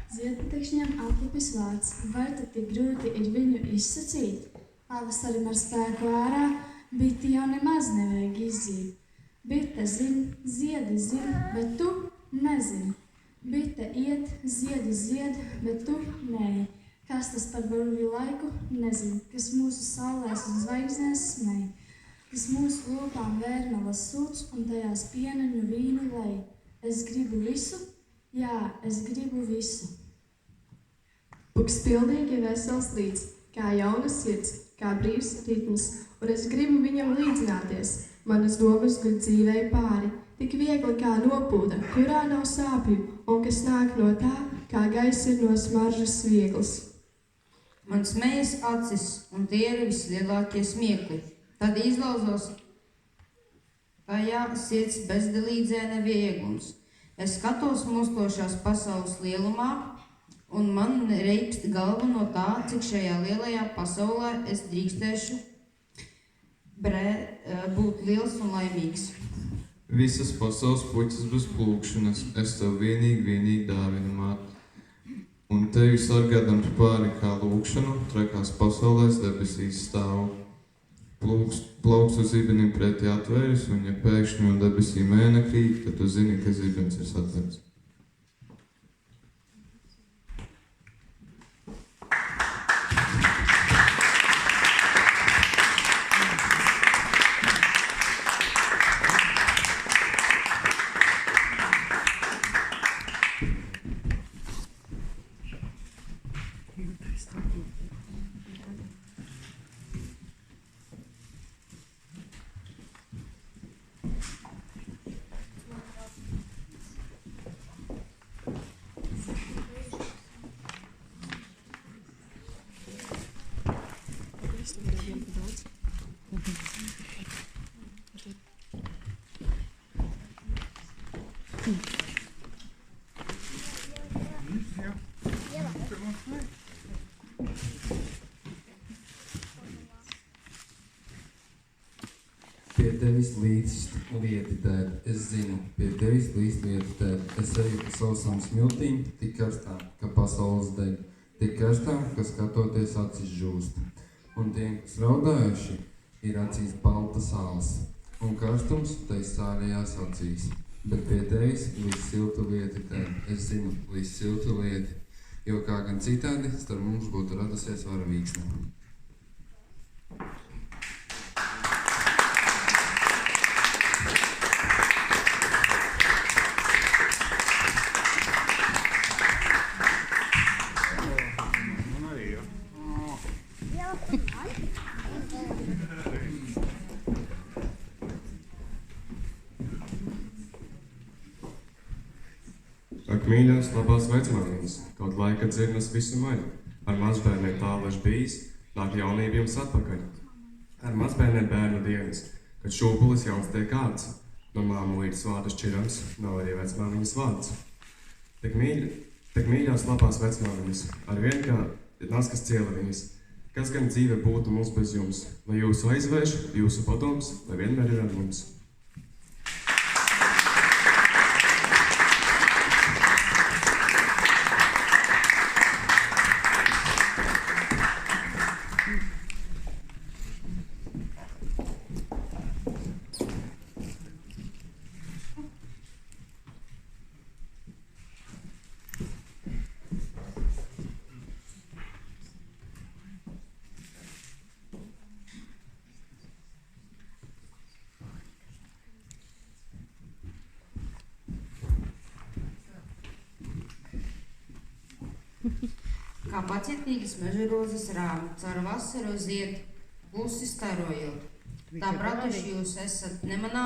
Ziedputekšņiem atlipis vārds, vai tad tik grūti ir viņu izsacīt? Pavasarim ar spēku ārā, biti jau nemaz nevajag izzīt. Bite zin, ziedi zin, bet tu nezini. Bite iet, ziedi zied, bet tu neej. Kas tas par burvju laiku? Nezinu, kas mūsu saulēs un zvaigznēs smej. Kas mūsu lopām vērmelas sūc un tajās pieneņu vīnu lej. Es gribu visu, jā, es gribu visu. Puks pilnīgi vesels līdz, kā jaunas sirds, kā brīvs ritms, un es gribu viņam līdzināties. Manas domas guļ dzīvei pāri, tik viegli kā nopūda, kurā nav sāpju, un kas nāk no tā, kā gaiss ir no smaržas viegls. Man smejas acis, un tie ir vislielākie smiekli. Tad izlauzos tajā sirds bezdelīdzēna vieglums. Es skatos mostošās pasaules lielumā, un man reibst galva no tā, cik šajā lielajā pasaulē es drīkstēšu būt liels un laimīgs. Visas pasaules puķas bez plūkšanas, es tev vienīgi dāvinu māt. Un tevi sargādams pāri kā lūkšanu, trekās pasaulēs debesīs stāv. Plaukstu zibenim pretī atvēris, un ja pēkšņi no debesīm mēne krīt, tad tu zini, ka zibens ir satverts. Pie tevis līdz lieti tēt, es zinu, pie tevis līdz lieti tēt, es eju pa sausām smiltīm, tik karstām, ka pasaules deg, tik karstām, ka skatoties acis žūst. Un tiem, kas raudājuši, ir acīs balta sāls, un karstums tais sārējās acīs. Bet pie tevis līdz siltu lieti tēt, es zinu, līdz siltu lieti, jo kā gan citādi, starp mums būtu radusies varavīksne. Ak, mīļās, labās vecmāmiņas, kaut laika dzirnas visu maļu. Ar mazbērniem tālaši bijis, nāk jaunība jums atpakaļ. Ar mazbērniem bērnu dienas, kad šūpulis jauns tiek ārts. No māmulītes vārdas šķirams, nav arī vecmāmiņas vārds. Tik mīļās, labās vecmāmiņas, ar vien kā naskas ciela viņas. Kas gan dzīve būtu mums bez jums, lai jūsu aizvērš, jūsu padoms, lai vienmēr ir ar mums. Kā pacietīgas mežarozes rāmi, caur vasaru zied, klusi starojot. Tā pratuši jūs esat nemanā.